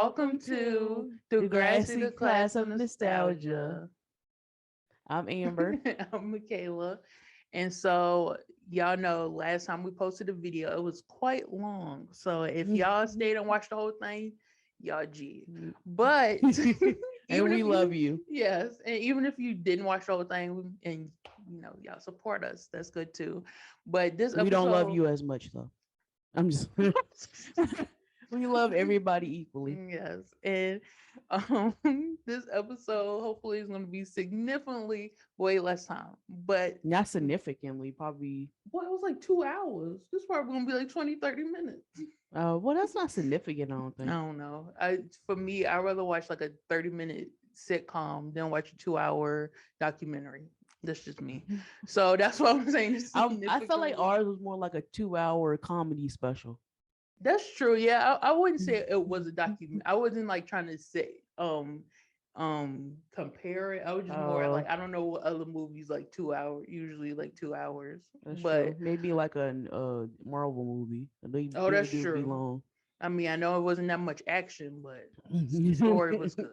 welcome to Degrassi, the Class of Nostalgia. I'm Amber. I'm Michaela. And so, y'all know last time we posted a video, it was quite long. So, if y'all stayed and watched the whole thing, y'all G. But And even we if love you, you. yes, and even if you didn't watch the whole thing and y'all support us, that's good too. But this We don't love episode, you as much though. I'm just we love everybody equally. yes, and this episode hopefully is going to be significantly way less time. But Not significantly, probably well, it was like 2 hours. This part going to be like 20, 30 minutes. well that's not significant, I don't I think. don't know. For me, I'd rather watch like a 30-minute sitcom than watch a 2-hour documentary. That's just me. So that's what I'm saying. It's I felt like significantly. ours was more like a 2 hour comedy special. That's true. Yeah, I wouldn't say it was a document. I wasn't like trying to say compare it. I was just more Oh, like I don't know what other movies like 2 hours, usually like 2 hours. that's But true. Maybe like a Marvel movie. oh, They that's do be true. long. I mean, I know it wasn't that much action, but story was good.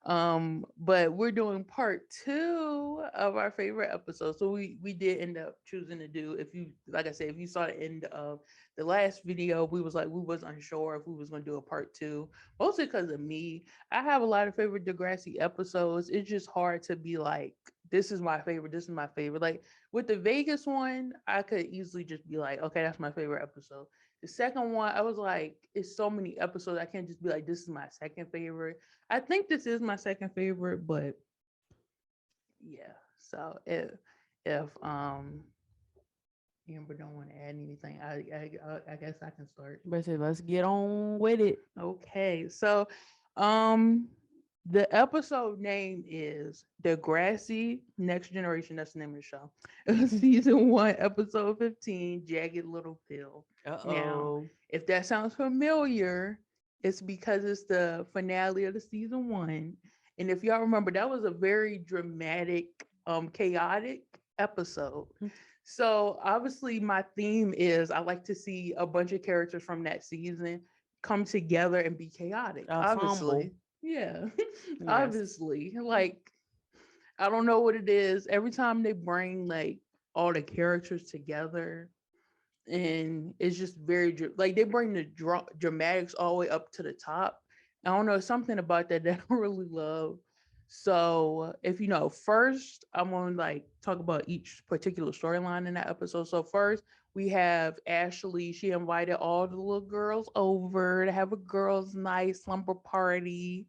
But we're doing part two of our favorite episode. So we did end up choosing to do, if you like I said, if you saw the end of the last video, we was like we was unsure if we was gonna do a part two. Mostly because of me. I have a lot of favorite Degrassi episodes. It's just hard to be like, this is my favorite, this is my favorite. Like with the Vegas one, I could easily just be like, okay, that's my favorite episode. The second one, I was like, it's so many episodes. I can't just be like, this is my second favorite. I think this is my second favorite, but yeah. So if Amber don't want to add anything, I guess I can start. But say let's get on with it. Okay. So um the episode name is Degrassi Next Generation. That's the name of the show. Season 1, episode 15, Jagged Little Pill. Now, Uh-oh. if that sounds familiar, it's because it's the finale of the season 1. And if y'all remember, that was a very dramatic, chaotic episode. So obviously my theme is I like to see a bunch of characters from that season come together and be chaotic. Ensemble. Obviously. Yeah. Yes. Obviously. Like I don't know what it is. Every time they bring like all the characters together, and it's just very like they bring the dramatics all the way up to the top. I don't know, something about that that I really love. So if first I'm gonna like talk about each particular storyline in that episode. So first we have Ashley. She invited all the little girls over to have a girls' night slumber party.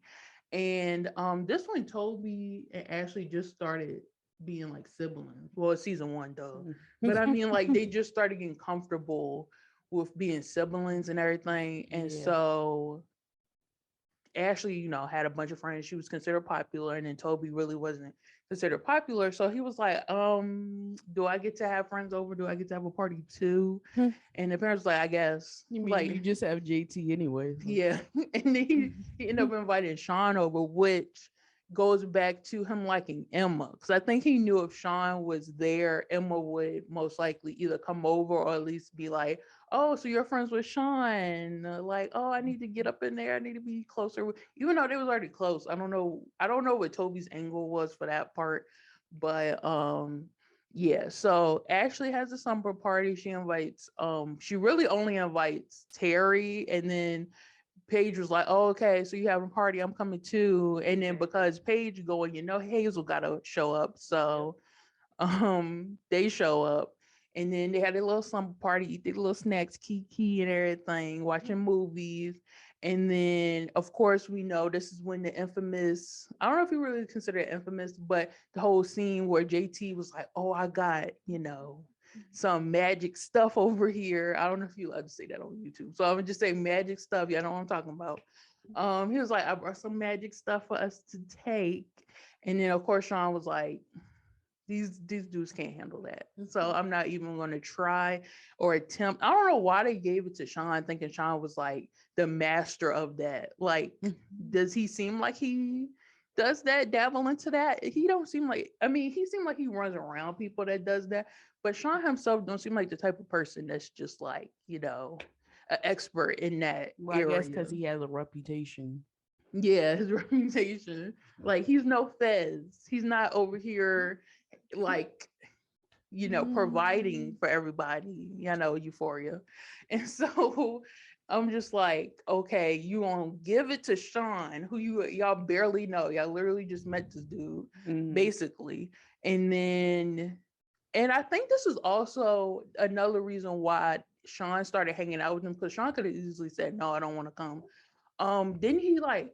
And this one, Toby and Ashley just started being like siblings. Well, it's season 1 though. But I mean, like, they just started getting comfortable with being siblings and everything. And Yeah. so Ashley, had a bunch of friends. She was considered popular, and then Toby really wasn't considered popular. So he was like, do I get to have friends over? Do I get to have a party too? And the parents was like, I guess. You mean you Like, just have JT anyway? So. yeah. And then he ended up inviting Sean over, which goes back to him liking Emma. Because I think he knew if Sean was there, Emma would most likely either come over or at least be like, oh, so you're friends with Sean. Like, oh, I need to get up in there. I need to be closer with, even though they was already close. I don't know. I don't know what Toby's angle was for that part. But yeah, so Ashley has a slumber party. She really only invites Terry, and then Paige was like, oh, okay, so you having a party, I'm coming too. And then because Paige going, Hazel gotta show up. So they show up, and then they had a little slumber party, eat their little snacks, kiki and everything, watching movies. And then of course we know this is when the infamous, I don't know if you really consider it infamous, but the whole scene where JT was like, oh, I got, some magic stuff over here. I don't know if you allowed to say that on YouTube. So I'm gonna just say magic stuff. Yeah, I know what I'm talking about. He was like, I brought some magic stuff for us to take. And then of course Sean was like, these dudes can't handle that. So I'm not even going to try or attempt. I don't know why they gave it to Sean, thinking Sean was like the master of that. Like, does he seem like he does that, dabble into that? He don't seem like, I mean, he seemed like he runs around people that does that. But Sean himself don't seem like the type of person that's just like, an expert in that Well, I guess area. because he has a reputation. Yeah, his reputation. Like he's no Fez. He's not over here like providing Mm. for everybody, Euphoria. And so I'm just like, okay, you gonna give it to Sean, who y'all barely know. Y'all literally just met this dude, Mhm. basically. And then and I think this is also another reason why Sean started hanging out with him, because Sean could have easily said, no, I don't want to come. Didn't he like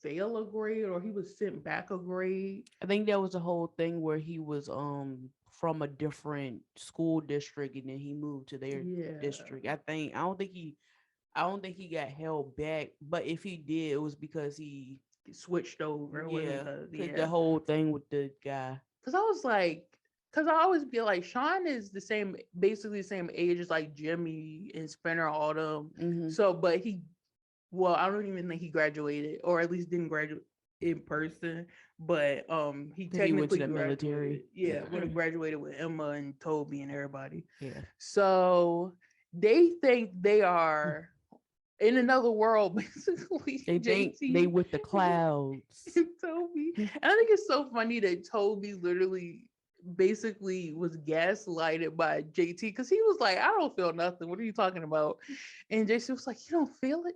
fail a grade, or he was sent back a grade? I think that was the whole thing where he was from a different school district and then he moved to their Yeah. district. I don't think he got held back, but if he did, it was because he Switched over. It wasn't yeah, because, cuz yeah. the whole thing with the guy. Because I was like, because I always be like, Sean is the same, basically the same age as like Jimmy and Spinner Autumn. Mhm. So, but well, I don't even think he graduated, or at least didn't graduate in person. But he Cuz he went to technically the graduated. military. Yeah, would have graduated with Emma and Toby and everybody. Yeah. So they think they are in another world, basically. They think they JT with the clouds. and Toby. And I think it's so funny that Toby literally basically was gaslighted by JT, because he was like, I don't feel nothing. What are you talking about? And JT was like, you don't feel it?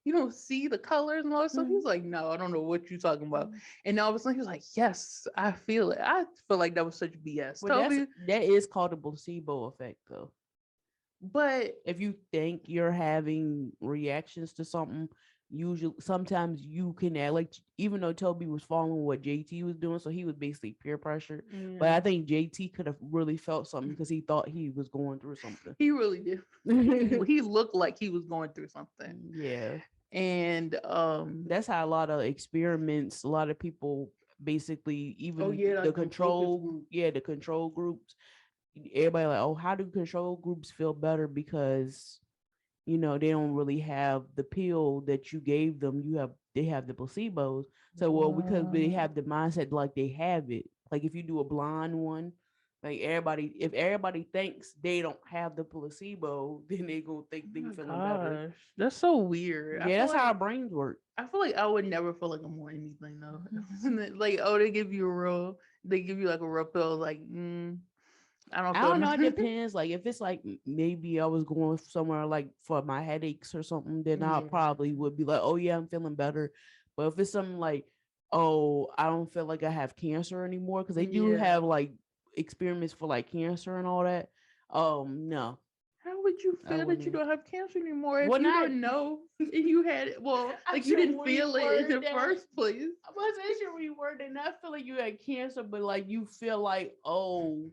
You don't see the colors and all that stuff? He was like, no, I don't know what you're talking about. And all of a sudden he was like, yes, I feel it. I feel like that was such BS. Well, Toby, that is called a placebo effect though. but If you think you're having reactions to something, usually sometimes you can add like even though Toby was following what JT was doing, so he was basically peer pressure. But I yeah, think JT could have really felt something because he thought he was going through something. he really did. He looked like he was going through something. Yeah. And That's how a lot of experiments, a lot of people basically oh even yeah, the like them focus control, group. yeah, the control groups, everybody like, oh, how do control groups feel better? Because they don't really have the pill that you gave them. They have the placebos. So well, because they Wow. have the mindset like they have it. Like if you do a blind one, like if everybody thinks they don't have the placebo, then they gonna think Oh they my feeling better. gosh, that's so weird. Yeah, that's how our brains work. I feel like I would never feel like I'm on anything though. Like, oh, they give you like a real pill. Like, I don't I feel don't know. It nothing. depends. Like if it's like maybe I was going somewhere like for my headaches or something, then I Yeah. probably would be like, oh yeah, I'm feeling better. But if it's something like, oh, I don't feel like I have cancer anymore, because they do Yeah. have like experiments for like cancer and all that. No, How would you I feel that you wouldn't. don't have cancer anymore if Well, you not. don't know and you had it? Well, I like you should didn't feel it in reword the that. first place. I was I should reword it. Not feel like you had cancer, but like you feel like, oh,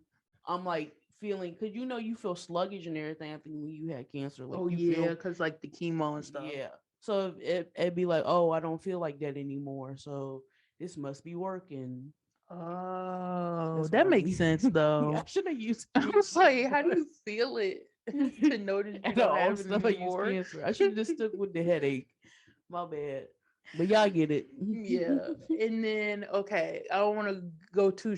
I'm like feeling because you feel sluggish and everything. I think when you had cancer, like Oh you yeah, feel because like the chemo and stuff. yeah. So it'd be like, oh, I don't feel like that anymore. So this must be working. Oh, That's what that I makes mean. sense I though. should have used I was cancer, like, how do but you feel it to know that you and I don't have it also used anymore? cancer. I should have just stuck with the headache. My bad. But y'all get it. Yeah. And then okay, I don't want to go too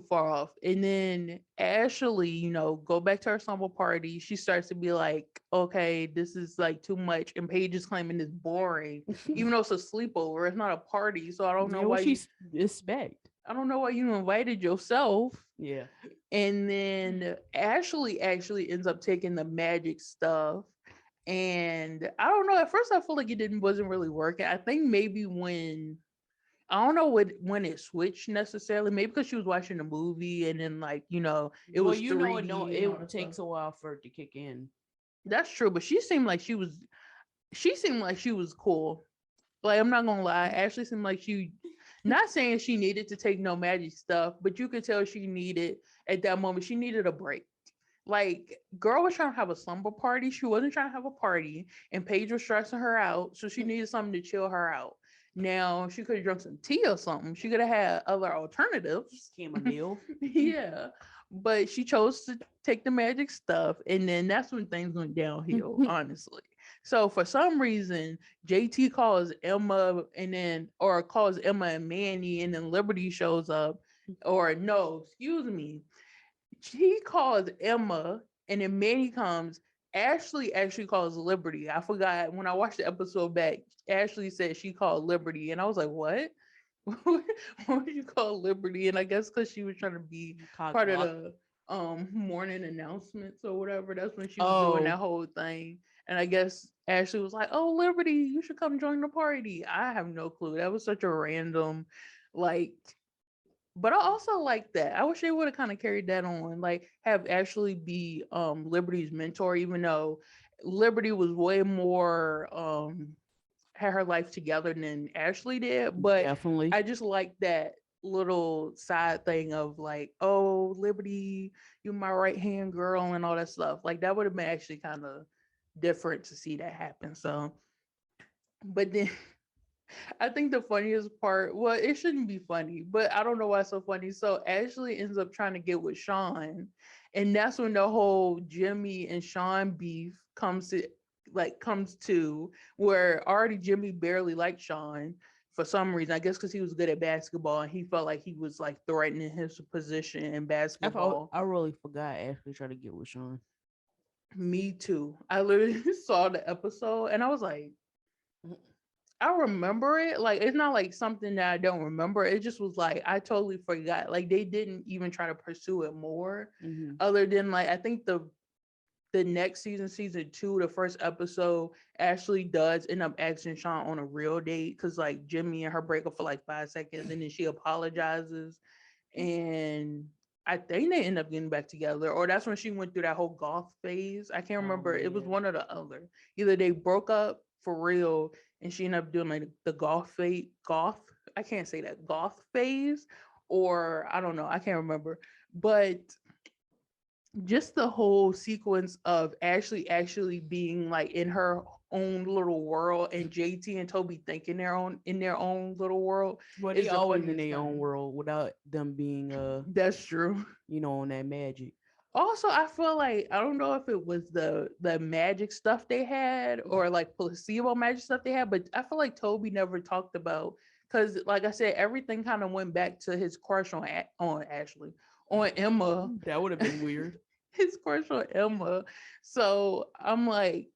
far off. And then Ashley, go back to her slumber party. She starts to be like, okay, this is like too much. And Paige is claiming it's boring, even though it's a sleepover. It's not a party. So Yeah, what she expect? I don't know why you invited yourself. Yeah. And then Ashley actually ends up taking the magic stuff. And I don't know. At first, I feel like wasn't really working. I think maybe I don't know when it switched necessarily. Maybe because she was watching the movie and then like it Well, was it don't. 3D and all It that stuff. takes a while for it to kick in. That's true, but she seemed like she was. She seemed like she was cool. Like I'm not gonna lie, Ashley seemed like she. Not saying she needed to take no magic stuff, but you could tell she needed at that moment. She needed a break. Like, girl was trying to have a slumber party. She wasn't trying to have a party, and Paige was stressing her out, so she needed something to chill her out. Now she could have drunk some tea or something. She could have had other alternatives. Chamomile. Yeah, but she chose to take the magic stuff, and then that's when things went downhill. Honestly, so for some reason, JT calls Emma, or calls Emma and Manny, and then Liberty shows up, or no, excuse me, he calls Emma, and then Manny comes. Ashley actually calls Liberty. I forgot when I watched the episode back. Ashley said she called Liberty, and I was like, "What? What would you call Liberty?" And I guess because she was trying to be Cock part of block. the morning announcements or whatever. That's when she was doing Oh, that whole thing. And I guess Ashley was like, "Oh, Liberty, you should come join the party." I have no clue. That was such a random, like, but I also like that. I wish they would have kind of carried that on, like have Ashley be Liberty's mentor, even though Liberty was way more had her life together than Ashley did. But definitely. I just like that little side thing of like, oh, Liberty, you my right hand girl and all that stuff. Like that would have been actually kind of different to see that happen. So, but then I think the funniest part, well, it shouldn't be funny, but I don't know why it's so funny. So Ashley ends up trying to get with Sean, and that's when the whole Jimmy and Sean beef comes to where already Jimmy barely liked Sean for some reason. I guess because he was good at basketball and he felt like he was like threatening his position in basketball. I really forgot Ashley tried to get with Sean. Me too. I literally saw the episode and I was like, I remember it. Like it's not like something that I don't remember. It just was like I totally forgot. Like they didn't even try to pursue it more, Hmm. other than like I think the next season, season two, the first episode, Ashley does end up asking Sean on a real date because like Jimmy and her break up for like 5 seconds and then she apologizes and I think they end up getting back together, or that's when she went through that whole goth phase. I can't Oh remember. It was yeah. one or the other. Either they broke up for real and she ended up doing like the goth phase, goth. I can't say that goth phase, or I don't know. I can't remember. But just the whole sequence of Ashley actually being like in her own little world and JT and Toby thinking their own little world Well, they is the always in funniest their own thing. world without them being That's true. on that magic. Also, I feel like I don't know if it was the magic stuff they had or like placebo magic stuff they had, but I feel like Toby never talked about because, like I said, everything kind of went back to his crush on Ashley, on Emma, That would have been weird. his crush on Emma. So I'm like,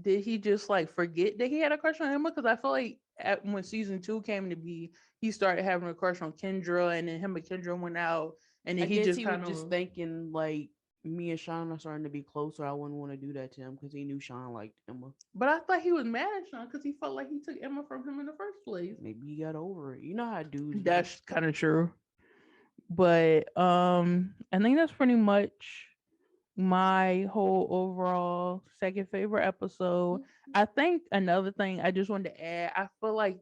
did he just like forget that he had a crush on Emma? Because I feel like when season two came to be, he started having a crush on Kendra, and then him and Kendra went out, and I then he guess just he was kind just of. thinking like me and Sean are starting to be closer. I wouldn't want to do that to him because he knew Sean liked Emma. But I thought he was mad at Sean because he felt like he took Emma from him in the first place. Maybe he got over it. You know how dudes do. That's kind of true. But I think that's pretty much my whole overall second favorite episode. I think another thing I just wanted to add, I feel like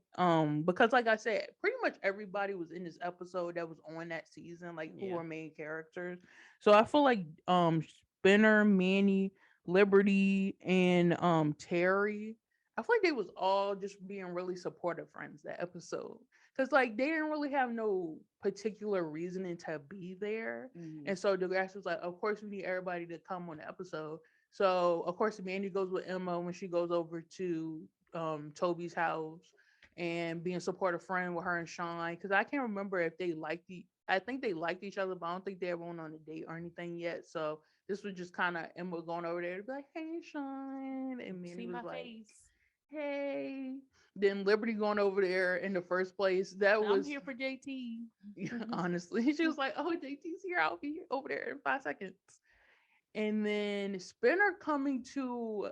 because like I said, pretty much everybody was in this episode that was on that season, like who Yeah. were main characters. So I feel like Spinner, Manny, Liberty, and Terry, I feel like they was all just being really supportive friends that episode. Cause like they didn't really have no particular reasoning to be there. Hmm. And so Degrassi was like, of course, we need everybody to come on the episode. So, of course, Mandy goes with Emma when she goes over to Toby's house and being a supportive friend with her and Sean. Because I can't remember if they liked I think they liked each other, but I don't think they ever went on a date or anything yet. So, this was just kind of Emma going over there to be like, hey, Sean. And Mandy See was my like, face. hey. Then Liberty going over there in the first place. That I'm was here for JT. honestly. She was like, "Oh, JT's here. I'll be over there in 5 seconds." And then Spinner coming to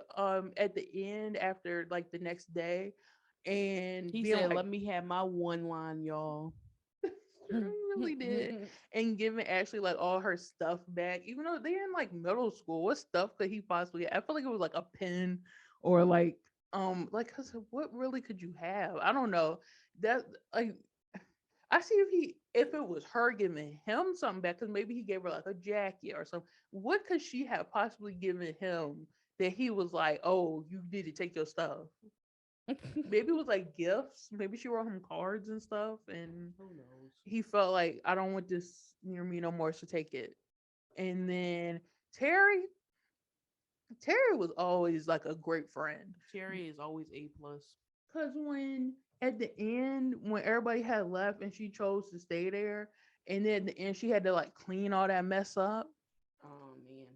at the end after like the next day and He being said, like, "Let me have my one line, y'all." sure, he really did. And giving Ashley like all her stuff back, even though they're in like middle school. What stuff could he possibly have? I feel like it was like a pen or like cause what really could you have? I don't know. That like I see if it was her giving him something back, because maybe he gave her like a jacket or something. What could she have possibly given him that he was like, oh, you need to take your stuff? Maybe it was like gifts. Maybe she wrote him cards and stuff, and Who knows? he felt like I don't want this near me no more, so take it. And then Terry, Terry was always like a great friend. Cherry is always A plus. Cause when at the end, when everybody had left and she chose to stay there, and then at the end she had to like clean all that mess up. Oh man.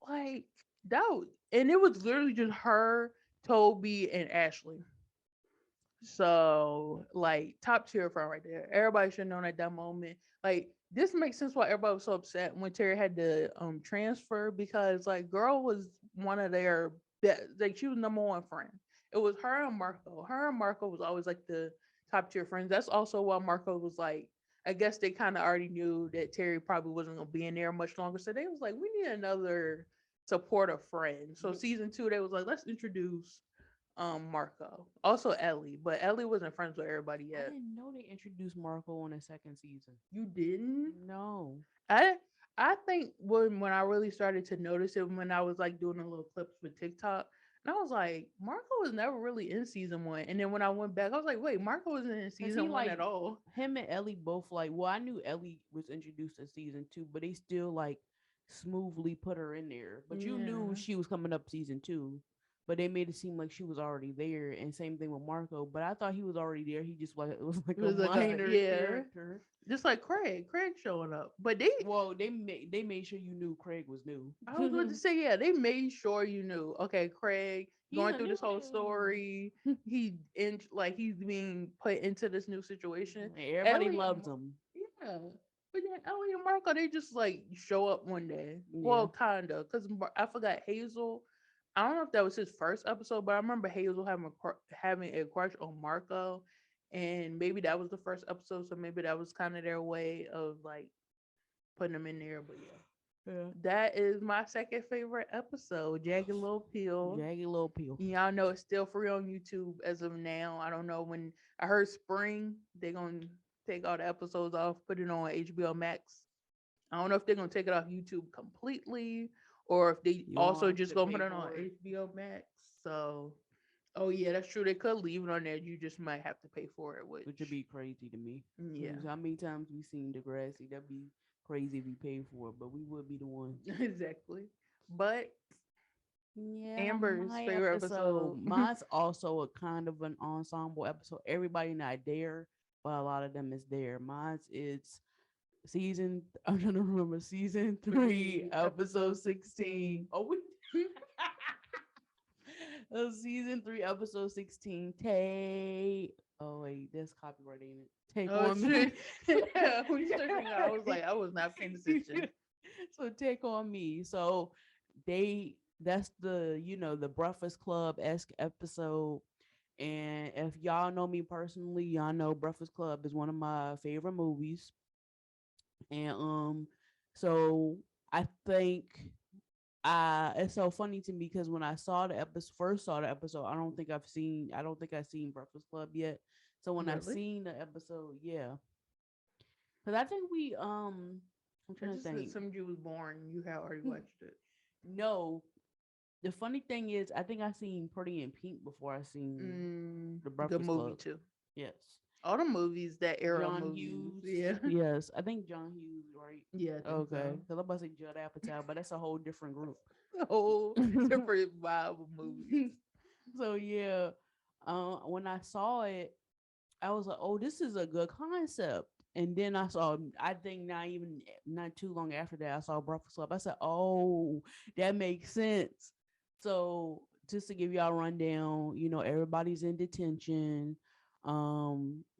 Like And it was literally just her, Toby, and Ashley. So like top tier friend right there. Everybody should have known at that moment. Like this makes sense why everybody was so upset when Terry had to transfer, because like girl was one of their best, like she was number one friend. It was her and Marco. Her and Marco was always like the top tier friends. That's also why Marco was like, I guess they kind of already knew that Terry probably wasn't gonna be in there much longer. So they was like, we need another supportive friend. So season two, they was like, let's introduce Marco. Also Ellie, but Ellie wasn't friends with everybody I yet. didn't know they introduced Marco on the second season. You didn't? No. I I think when I really started to notice it when I was like doing the little clips with TikTok, and I was like, Marco was never really in season one. And then when I went back, I was like, wait, Marco wasn't in Cause he season one like at all. him and Ellie both like. Well, I knew Ellie was introduced in season two, but they still like smoothly put her in there. But you knew Yeah. she was coming up season two, but they made it seem like she was already there. And same thing with Marco. But I thought he was already there. He just like it was like It a was like a minor yeah. character. Just like Craig showing up. But they Well, they made sure you knew Craig was new. I was about to say, yeah, they made sure you knew. Okay, Craig He's going a through new this whole dude. story. He in like he's being put into this new situation. Everybody Ellie loves him. yeah, but then Ellie and Marco they just like show up one day. Yeah. Well, kinda, because I forgot Hazel. I don't know if that was his first episode, but I remember Hazel having a crush on Marco, and maybe that was the first episode. So maybe that was kind of their way of like putting him in there. But yeah. Yeah. That is my second favorite episode, Jagged Little Pill. Jagged Little Pill. Y'all know it's still free on YouTube as of now. I don't know when I heard spring, they're gonna take all the episodes off, put it on HBO Max. I don't know if they're gonna take it off YouTube completely or if they You don't also have just to gonna pay put it on for it, HBO Max. So oh yeah, that's true. They could leave it on there. You just might have to pay for it, which would which be crazy to me. yeah, 'Cause how many times we seen Degrassi? That'd be crazy if we paid for it, but we would be the one. exactly. But Yeah, Amber's my favorite episode. episode. Mine's also a kind of an ensemble episode. Everybody not there, but a lot of them is there. Mine's is season. I'm trying to remember season three, episode Episode 16. 16. Oh, we season three, episode 16. Take. Oh wait, that's copyright, ain't it? Take Oh on shit. me. Yeah, when you started singing, I was like, I was not paying attention. So take on me. So that's the the Breakfast Club esque episode. And if y'all know me personally, y'all know Breakfast Club is one of my favorite movies. And so I think it's so funny to me because when I saw the episode first saw the episode, I don't think I've seen Breakfast Club yet. So when I Really? seen the episode, yeah. Because I think I'm I trying to just think. assumed you was born. You had already watched it. No, the funny thing is, I think I seen Pretty in Pink before I seen The Good Breakfast movie Club. too. Yes. All the movies, that era John movies. Hughes. Yeah. Yes, I think John Hughes, right? Yeah, I think Okay, so. because I'm about to say Judd Apatow, but that's a whole different group. A whole different vibe of movies. So yeah, when I saw it, I was like, "Oh, this is a good concept." And then I think not too long after that, I saw Breakfast Club. I said, "Oh, that makes sense." So just to give y'all a rundown, everybody's in detention,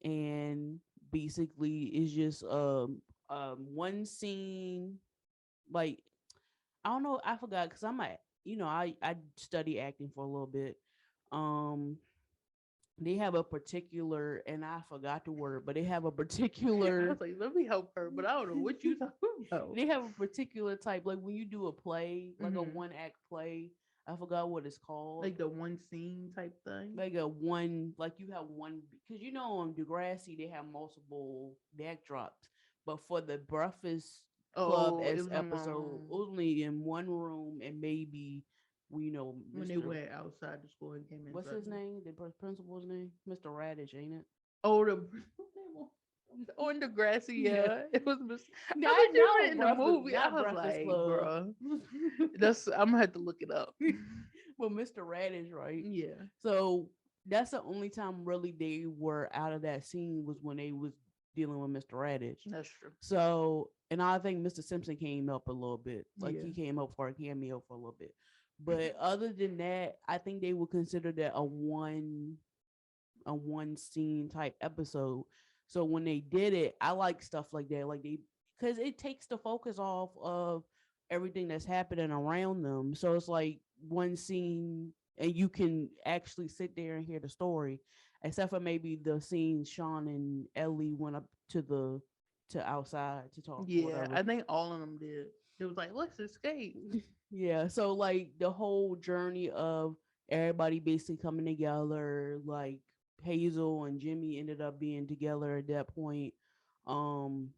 and basically it's just one scene. Like I don't know, I forgot because I study acting for a little bit. Um, they have a particular, and I forgot the word, but they have a I particular was like, let me help her, but I don't know what you talking about. they have a particular type, like when you do a play, like a Mhm. one act play. I forgot what it's called. Like the one scene type thing. Like a one, like you have one, because on Degrassi they have multiple backdrops, but for the Breakfast Club Oh, it as was in one episode, room only in one room, and maybe when they Mr. went outside the school and came What's inside. his name? The principal's name, Mr. Radish, ain't it? Oh, the on the grassy, Yeah. yeah. It was. Not I was not even in the Breakfast, movie. I not was Breakfast like, Club. bro, that's. I'm gonna have to look it up. Well, Mr. Radish, right? Yeah, So that's the only time really they were out of that scene was when they was dealing with Mr. Radish. that's true. So, and I think Mr. Simpson came up a little bit. Like Yeah, he came up for a cameo for a little bit. But other than that, I think they would consider that a one scene type episode. So when they did it, I like stuff like that. Like they because it takes the focus off of everything that's happening around them. So it's like one scene and you can actually sit there and hear the story. Except for maybe the scene Sean and Ellie went up to outside to talk or Yeah, whatever. I think all of them did. It was like, let's escape. Yeah, so like the whole journey of everybody basically coming together, like Hazel and Jimmy ended up being together at that point. Um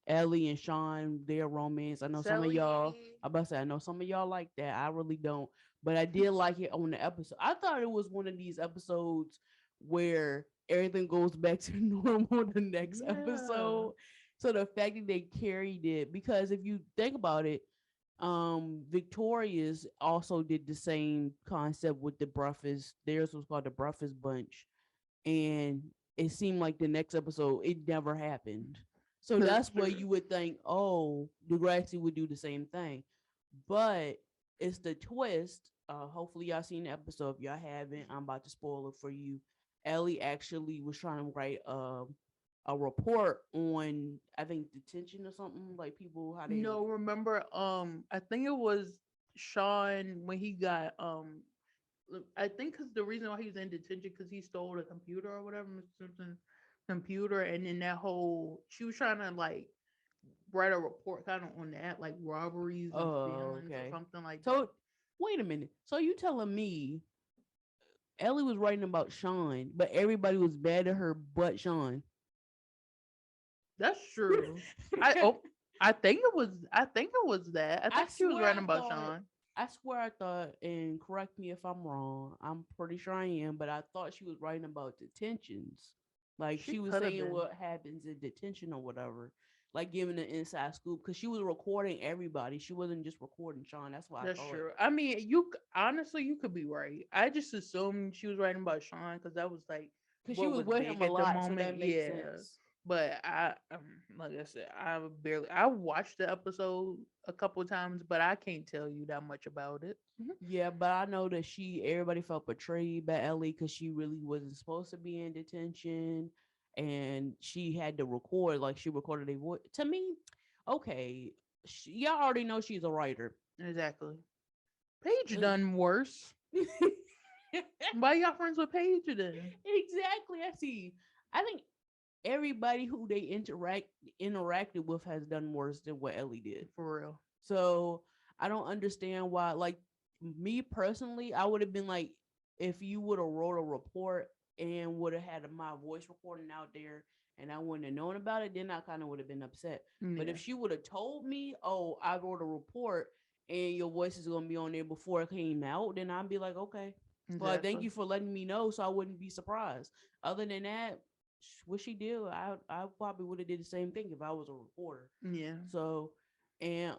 Ellie and Sean, their romance. I know some of Sally. y'all I about to say I know some of y'all like that. I really don't. But I did like it on the episode. I thought it was one of these episodes where everything goes back to normal the next Yeah. episode. So the fact that they carried it, because if you think about it, Victoria's also did the same concept with the breakfast. Theirs was called the breakfast bunch, and it seemed like the next episode it never happened. So That's that's where true. you would think, oh, Degrassi would do the same thing, but it's the twist. Hopefully y'all seen the episode. If y'all haven't, I'm about to spoil it for you. Ellie actually was trying to write a report on, I think, detention or something, like people how they. No, remember, I think it was Sean when he got I think because the reason why he was in detention because he stole a computer or whatever, Mr. Simpson's computer, and then that whole she was trying to like write a report kind of on that, like robberies and Oh, stealings or okay. something like that. So wait a minute. So you telling me Ellie was writing about Sean, but everybody was bad at her but Sean? That's true. I oh I think it was that. I I think she was swear I writing about thought Sean. I swear I thought, and correct me if I'm wrong. I'm pretty sure I am, but I thought she was writing about detentions. Like She she was could have saying been. what happens in detention or whatever. Like giving the inside scoop because she was recording everybody. She wasn't just recording Sean. That's why I That's thought. true. I mean, honestly, you could be right. I just assumed she was writing about Sean because that was like Because she what was was with him big a at the lot, so moment. that makes Yeah, sense. but like I said, I watched the episode a couple times, but I can't tell you that much about it. Yeah, but I know that everybody felt betrayed by Ellie because she really wasn't supposed to be in detention, and she had to record, like she recorded a voice. To me, okay, y'all already know she's a writer. Exactly. Paige Uh, done worse. Why y'all friends with Paige then? exactly. I see. I think everybody who they interacted with has done worse than what Ellie did. For real. So I don't understand why. Like me personally, I would have been like, if you would have wrote a report and would have had my voice recording out there, and I wouldn't have known about it, then I kind of would have been upset. But Yeah. if she would have told me, "Oh, I wrote a report and your voice is gonna be on there before it came out," then I'd be like, "Okay, well, thank Exactly. you for letting me know, so I wouldn't be surprised." Other than that, what she did, I probably would have did the same thing if I was a reporter. Yeah. So, and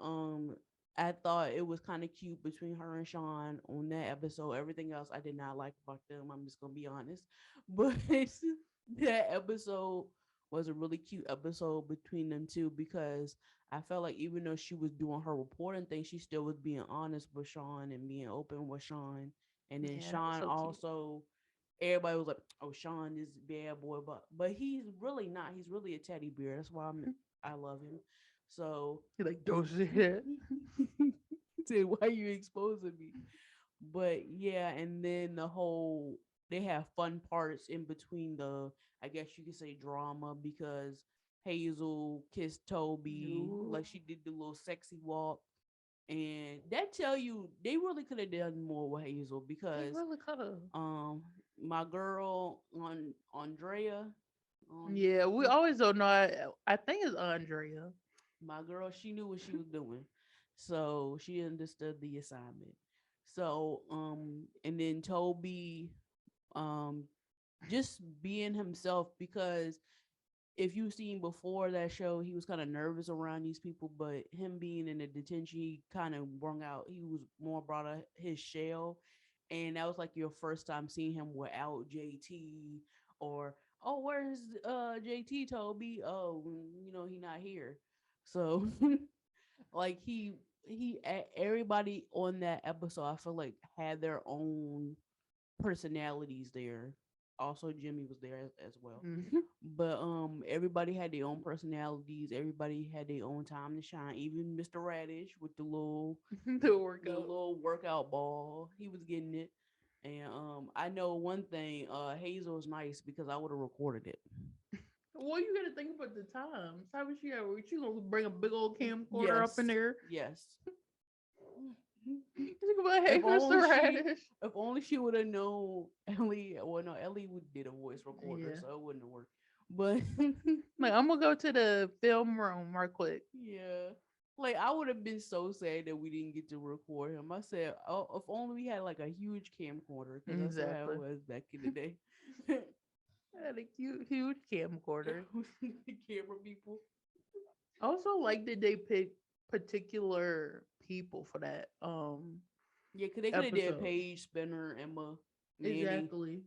I thought it was kind of cute between her and Sean on that episode. Everything else I did not like about them. I'm just gonna be honest, but that episode was a really cute episode between them two because I felt like even though she was doing her reporting thing, she still was being honest with Sean and being open with Sean. And then Yeah, that was Sean so cute. also, everybody was like, "Oh, Sean is bad boy," but he's really not. He's really a teddy bear. That's why I love him. So, He like, don't say that. say why you exposing me? But yeah, and then the whole they have fun parts in between the, I guess you could say, drama because Hazel kissed Toby You. like she did the little sexy walk, and that tell you they really could have done more with Hazel They because really could have. um my girl on Andrea on Yeah, we always don't know. I think it's Andrea. my girl, she knew what she was doing. So she understood the assignment. So and then Toby um just being himself because if you've seen before that show, he was kind of nervous around these people, but him being in the detention, he kind of brung out, he was more brought out his shell. And that was like your first time seeing him without JT or, oh, where's JT, Toby? Oh, he not here. So like everybody on that episode, I feel like had their own personalities there. Also, Jimmy was there as well. Mhm. But everybody had their own personalities. Everybody had their own time to shine. Even Mr. Radish with The the workout. little workout ball, he was getting it. And I know one thing, Hazel's nice because I would have recorded it. Well, you got to think about the times. How was she? She gonna bring a big old camcorder up in Yes, there? yes. She's gonna be like, "Hey, if only Mr. she, Radish." if only she would have known Ellie. Well, no, Ellie did a voice recorder, Yeah. so it wouldn't have worked. But Like, I'm gonna go to the film room right quick. yeah, like I would have been so sad that we didn't get to record him. I said, oh, if only we had like a huge camcorder, because that's what how it Exactly. was back in the day. Had a cute, huge camcorder. The camera people. I also like that they pick particular people for that Yeah, because they could have did episode. Paige, Spinner, Emma, Manny. Exactly.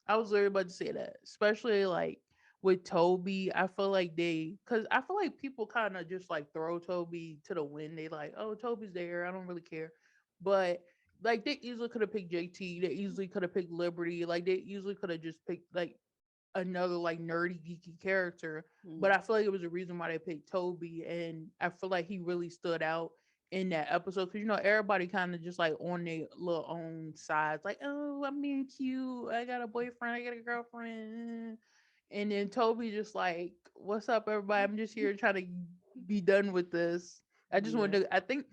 I was literally about to say that, especially like with Toby. I feel like because I feel like people kind of just like throw Toby to the wind. They like, oh, Toby's there. I don't really care. But like they easily could have picked JT. They easily could have picked Liberty. Like they easily could have just picked like another like nerdy geeky character. But Mhm. I feel like it was a reason why they picked Toby, and I feel like he really stood out in that episode because everybody kind of just like on their little own sides, like, oh, I'm being cute, I got a boyfriend, I got a girlfriend, and then Toby just like, what's up, everybody? I'm just here trying to be done with this. I just Yeah, wanted to. I think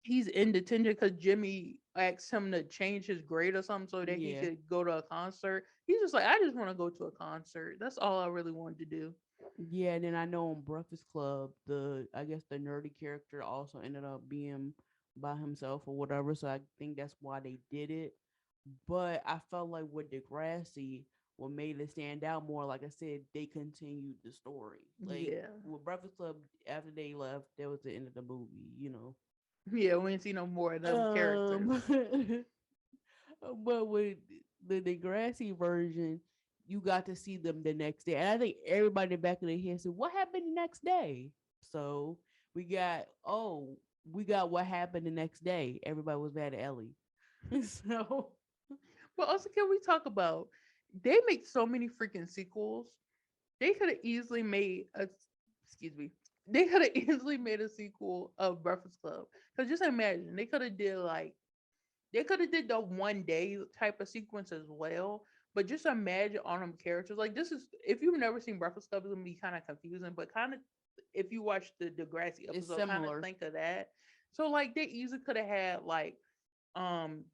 he's in detention because Jimmy asked him to change his grade or something so that he yeah. could go to a concert. He's just like, I just want to go to a concert. That's all I really wanted to do. Yeah, and then I know on Breakfast Club, the I guess the nerdy character also ended up being by himself or whatever. So I think that's why they did it. But I felt like with Degrassi, what made it stand out more, like I said, they continued the story. Like Yeah. with Breakfast Club, after they left, that was the end of the movie. Yeah, we ain't see no more of them characters. Um, but with the Degrassi version, you got to see them the next day. And I think everybody back in the head said, what happened the next day? So we got, we got what happened the next day. Everybody was mad at Ellie. So But also, can we talk about they make so many freaking sequels? They could have easily made a excuse me. They could have easily made a sequel of Breakfast Club. Cause just imagine they could have did like they could have did the 1 day type of sequence as well. But just imagine on them characters. Like this is if you've never seen Breakfast Club, it's gonna be kind of confusing. But kind of if you watch the Degrassi it's episode, kind of similar. think of that. So like they easily could have had like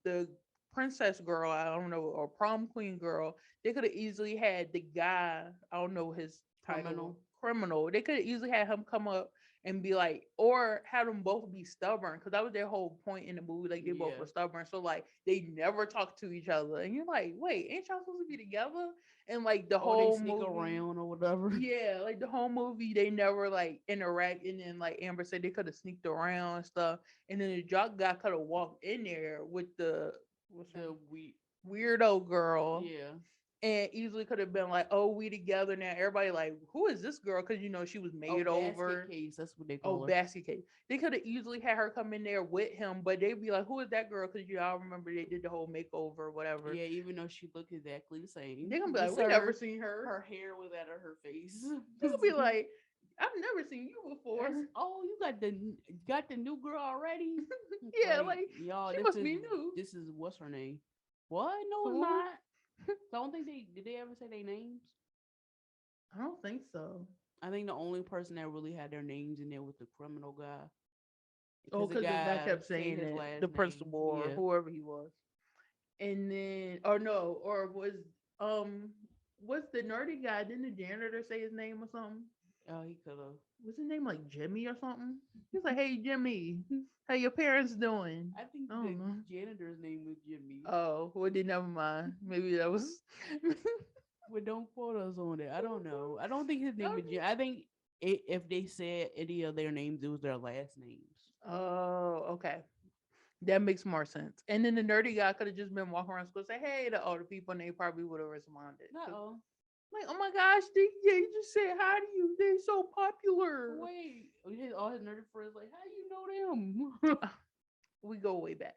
the princess girl, I don't know, or prom queen girl. They could have easily had the guy, I don't know his title, Criminal. criminal. They could have easily had him come up and be like, or had them both be stubborn because that was their whole point in the movie. Like they both Yeah. were stubborn, so like they never talked to each other, and you're like, wait, ain't y'all supposed to be together? And like the Or they whole sneak movie, around or whatever. yeah, like the whole movie, they never like interact. And then like Amber said, they could have sneaked around and stuff. And then the jock guy could have walked in there with the what's her The we weirdo girl, Yeah. and easily could have been like, "Oh, we together now." Everybody like, "Who is this girl?" Because she was Oh, made basket over. case. That's what they Oh, call her. basket case. They could have easily had her come in there with him, but they'd be like, "Who is that girl?" Because y'all remember they did the whole makeover, or whatever. Yeah, even though she looked exactly the same. They're gonna be like, Just "We never seen her." her hair was out of her face. They're gonna be like, "I've never seen you before." Oh, you got the new girl already? It's Yeah, like, like y'all, she must be new. this is what's her name? What? No, it's Who? not. So I don't think they did they ever say their names? I don't think so. I think the only person that really had their names in there was the criminal guy. Oh, Because the because the guy guy kept said saying his it, the last name. principal or Yeah. whoever he was. And then, or no, or um was the nerdy guy? Didn't the janitor say his name or something? Oh, he could have. Was his name like Jimmy or something? He's like, "Hey Jimmy, how your parents doing?" I think I the don't know. janitor's name was Jimmy. Oh, well, then never mind. Maybe that was. But don't quote us on it. I don't know. I don't think his name is Jim. I think if they said any of their names, it was their last names. Oh, okay. That makes more sense. And then the nerdy guy could have just been walking around school, say, "Hey" to all the people, and they probably would have responded. Uh oh. Like, oh my gosh, they just said hi to you. They're so popular. Wait, all his nerdy friends like, how you know them? We go way back.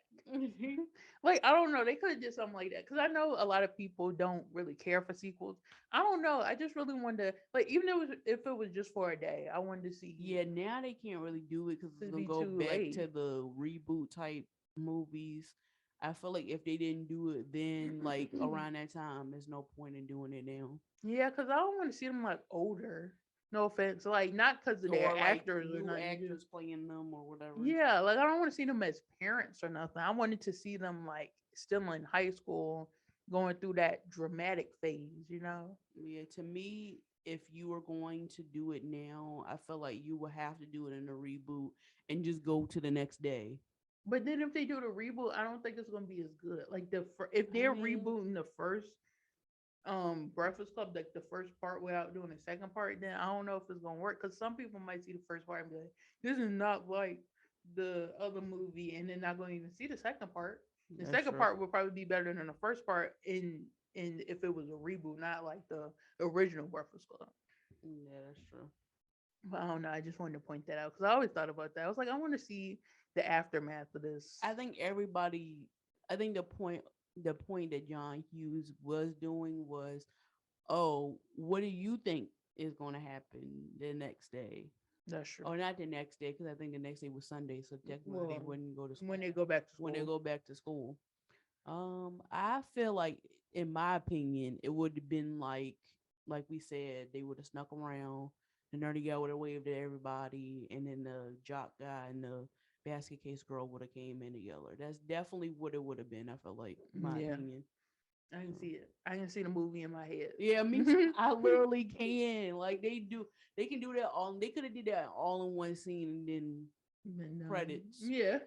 Like, I don't know. They could have did something like that because I know a lot of people don't really care for sequels. I don't know. I just really wanted to, like, even if it was just for a day, I wanted to see. Yeah, now they can't really do it because it's It'd gonna be go too back late. to the reboot type movies. I feel like if they didn't do it then, like around that time, there's no point in doing it now. Yeah, because I don't want to see them like older. No offense, like not because of their Or like actors or new nothing to do. actors playing them or whatever. Yeah, like I don't want to see them as parents or nothing. I wanted to see them like still in high school, going through that dramatic phase. You know. Yeah, to me, if you were going to do it now, I feel like you would have to do it in a reboot and just go to the next day. But then if they do the reboot, I don't think it's gonna be as good. Like if I they're mean, rebooting the first Breakfast Club, like the first part without doing the second part, then I don't know if it's gonna work. Because some people might see the first part and be like, "This is not like the other movie," and they're not gonna even see the second part. The that's second true. part would probably be better than the first part in if it was a reboot, not like the original Breakfast Club. Yeah, that's true. But I don't know. I just wanted to point that out because I always thought about that. I was like, I want to see the aftermath of this. I think everybody. I think the point that John Hughes was doing was, oh, what do you think is going to happen the next day? That's true. Or not the next day, because I think the next day was Sunday, so technically they Well, wouldn't go to when they school go back to when they school. go back to school. I feel like, in my opinion, it would have been like we said, they would have snuck around. The nerdy guy would have waved at everybody, and then the jock guy and the basket case girl would have came in together. That's definitely what it would have been. I feel like, in my Yeah, opinion. I can So, see it. I can see the movie in my head. yeah, me too. I literally can. Like they do, they can do that all. They could have did that all in one scene and then But no. credits. Yeah,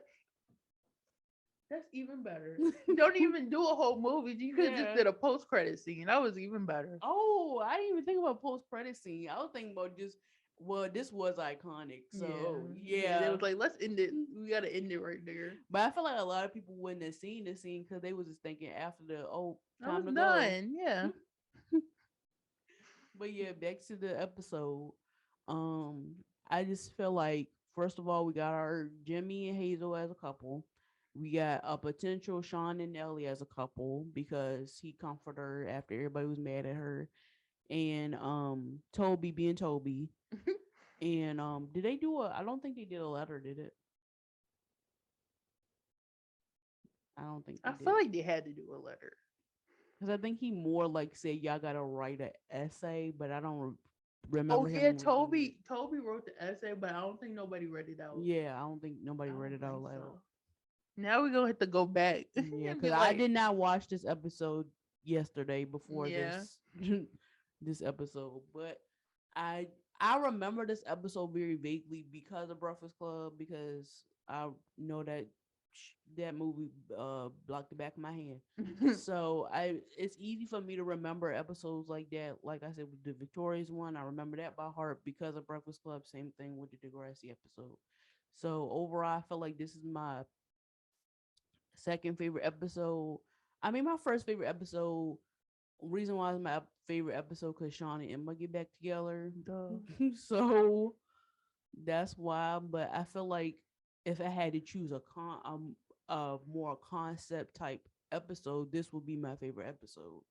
that's even better. Don't even do a whole movie. You could have just Yeah. did a post credit scene. That was even better. Oh, I didn't even think about post credit scene. I was thinking about just, well, this was iconic. Yeah, So yeah. They yeah. was like, let's end it. We gotta end it right there. But I feel like a lot of people wouldn't have seen the scene because they was just thinking after the, oh, I was time to go. done. Yeah. But yeah, back to the episode. Um, I just feel like, first of all, we got our Jimmy and Hazel as a couple. We got a potential Sean and Nelly as a couple because he comforted her after everybody was mad at her. And Toby being Toby. And did they do a, I don't think they did a letter, did it? I don't think I they feel did. like they had to do a letter. Because I think he more like said y'all gotta write an essay, but I don't Oh remember yeah, him reading it. Toby wrote the essay, but I don't think nobody read it out. Yeah, I don't think I nobody read don't it out think loud. so. Now we're gonna have to go back Yeah, and be because I like, did not watch this episode yesterday before yeah. this this episode, but I I remember this episode very vaguely because of Breakfast Club because I know that that movie blocked the back of my hand. So I it's easy for me to remember episodes like that. Like I said with the Victorious one, I remember that by heart because of Breakfast Club. Same thing with the Degrassi episode. So overall, I feel like this is my second favorite episode. I mean, my first favorite episode. Reason why it's my favorite episode because Sean and Emma get back together. Duh. So that's why. But I feel like if I had to choose a more concept type episode, this would be my favorite episode.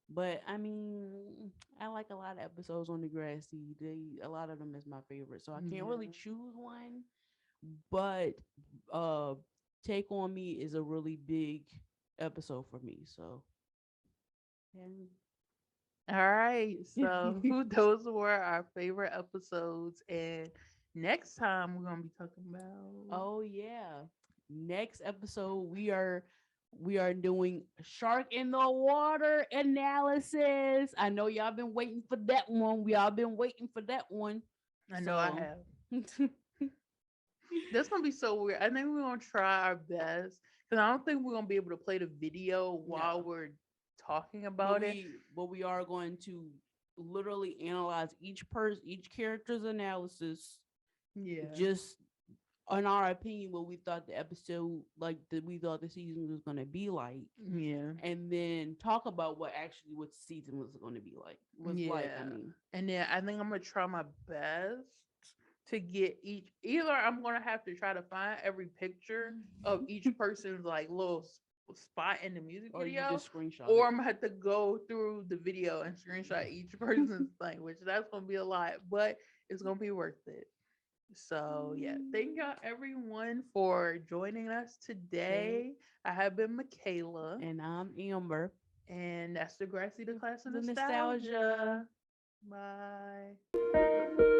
But I mean, I like a lot of episodes on Degrassi. A lot of them is my favorite, so I can't really Yeah. choose one. But uh, Take on Me is a really big episode for me. So All right. yeah. So those were our favorite episodes, and next time we're gonna be talking about. Oh yeah. Next episode we are doing shark in the water analysis. I know y'all been waiting for that one. We all been waiting for that one. I know I So have. That's gonna be so weird. I think we're gonna try our best because I don't think we're gonna be able to play the video while no. we're talking But about it. we are going to literally analyze each character's analysis Yeah. just in our opinion, what we thought the episode, like that we thought the season was gonna be like, Yeah. and then talk about what the season was gonna be like. Was like, I Yeah. mean, And then I think I'm gonna try my best to get each either I'm gonna have to try to find every picture of each person's like little spot in the music or you video, just screenshot or it. I'm gonna have to go through the video and screenshot each person's thing, which that's gonna be a lot, but it's gonna be worth it. So yeah, thank y'all everyone for joining us today. I have been Michaela, And I'm Amber. and that's Degrassi, the class of The nostalgia. nostalgia. Bye.